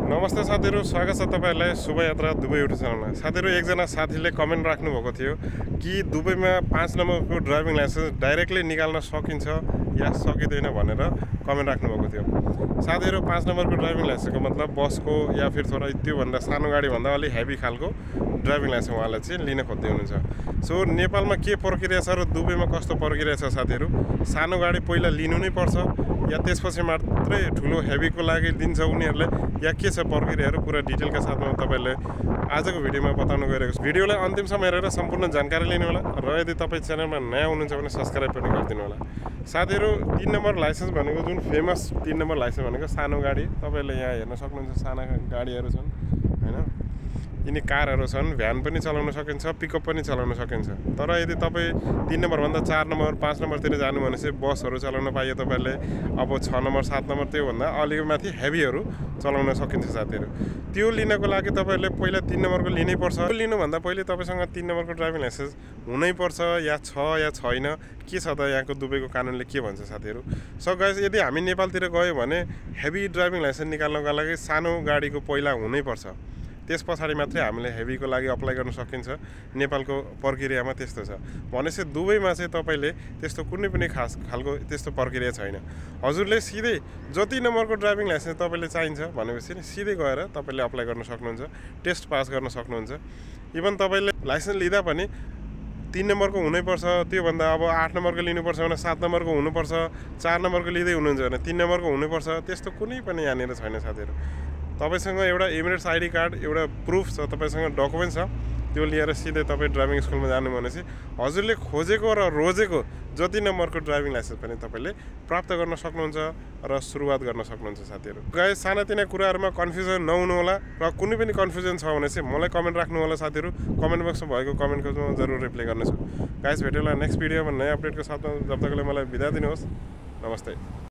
नमस्ते साथीहरु, स्वागत छ तपाईहरुलाई शुभयात्रा दुबई युट्युब च्यानलमा। साथीहरु, एकजना साथीले कमेन्ट राख्नु भएको थियो कि दुबईमा 5 नम्बरको ड्राइभिङ लाइसेन्स डाइरेक्टली निकाल्न सकिन्छ या सकिदैन भनेर कमेन्ट राख्नु भएको थियो। साथीहरु, 5 नम्बरको ड्राइभिङ लाइसेन्सको मतलब बसको या फिर थोड़ा त्यो भन्दा सानो गाडी भन्दा अलि हेभी खालको ड्राइभिङ लाइसेन्स उहाँले चाहिँ लिन खोज्दै हुनुहुन्छ। सो नेपालमा के प्रक्रिया छ र दुबईमा कस्तो प्रक्रिया छ साथीहरु? सानो गाडी पहिला लिनु नै पर्छ या त्यसपछि मात्रै ठुलो हेभीको लागि दिन्छ उनीहरुले या के छ प्रक्रियाहरु पूरा डिटेलका साथमा तपाईले आजको भिडियोमा बताउन गइरहेको छु। भिडियोलाई अन्तिमसम्म हेरेर सम्पूर्ण जानकारी लिनु होला र यदि तपाई च्यानलमा नयाँ हुनुहुन्छ भने सब्स्क्राइब पनि गरिदिनु होला। साथीहरु, 3 नम्बर लाइसेन्स भनेको जुन फेमस 3 नम्बर लाइसेन्स भनेको सानो गाडी तपाईले यहाँ हेर्न सक्नुहुन्छ। साना गाडीहरु छन् हैन, यिनी कारहरु छन्, भ्यान पनि चलाउन सकिन्छ, पिकअप पनि चलाउन सकिन्छ। तर यदि तपाई 3 नम्बर भन्दा 4 नम्बर 5 नम्बरतिर जानु भनेपछि बसहरु चलाउन पाइयो तपाईले। अब 6 नम्बर 7 नम्बर त्यो भन्दा अलि माथि हेभीहरु चलाउन सकिन्छ साथीहरु। त्यो लिनको लागि तपाईले पहिला 3 नम्बरको लिनै पर्छ। त्यो लिनु भन्दा पहिले तपाईसँग 3 नम्बरको ड्राइभिङ लाइसेन्स हुनै पर्छ या छ या छैन, के छ त यहाँको दुबईको कानुनले के भन्छ साथीहरु। सो गाइस, यदि हामी नेपालतिर गयो भने हेभी ड्राइभिङ लाइसेन्स निकाल्नका लागि सानो गाडीको पहिला हुनै पर्छ। त्यस पछाडी मात्रै हामीले हेभीको लागि अप्लाई गर्न सकिन्छ। नेपालको प्रक्रियामा त्यस्तो छ। भनेपछि दुबईमा चाहिँ तपाईले त्यस्तो कुनै पनि खास खालको त्यस्तो प्रक्रिया छैन। हजुरले सिधै जति नम्बरको ड्राइभिङ लाइसेन्स तपाईले चाहिन्छ भनेपछि नि सिधै गएर तपाईले अप्लाई गर्न सक्नुहुन्छ, टेस्ट पास गर्न सक्नुहुन्छ। इभन तपाईले लाइसेन्स लिँदा पनि 3 नम्बरको हुनै पर्छ। त्यो भन्दा अब 8 नम्बरको लिनुपर्छ भने 7 नम्बरको हुनुपर्छ, 4 नम्बरको लिँदै हुनुहुन्छ भने 3 नम्बरको हुनुपर्छ। त्यस्तो कुनै पनि यहाँनिर छैन साथीहरु। तपाईसँग एउटा एमिरेट्स आइडी कार्ड, एउटा प्रुफ छ, तपाईसँग डकुमेन्ट छ, त्यो लिएर सिधै तपाई ड्राइभिङ स्कुलमा जानु भनेपछि हजुरले खोजेको र रोजेको जति नम्बरको ड्राइभिङ लाइसेन्स पनि तपाईले प्राप्त गर्न सक्नुहुन्छ र सुरुवात गर्न सक्नुहुन्छ साथीहरु। गाइस, सानातिना कुराहरुमा कन्फ्युजन नहुनु होला र कुनै पनि कन्फ्युजन छ भने चाहिँ मलाई कमेन्ट राख्नु होला साथीहरु। कमेन्ट बक्समा भएको कमेन्टको म जरुर रिप्लाई गर्नेछु। गाइस, भेटौँला नेक्स्ट भिडियोमा नयाँ अपडेटको साथमा। जब तकले मलाई बिदा दिनुहोस्। नमस्ते।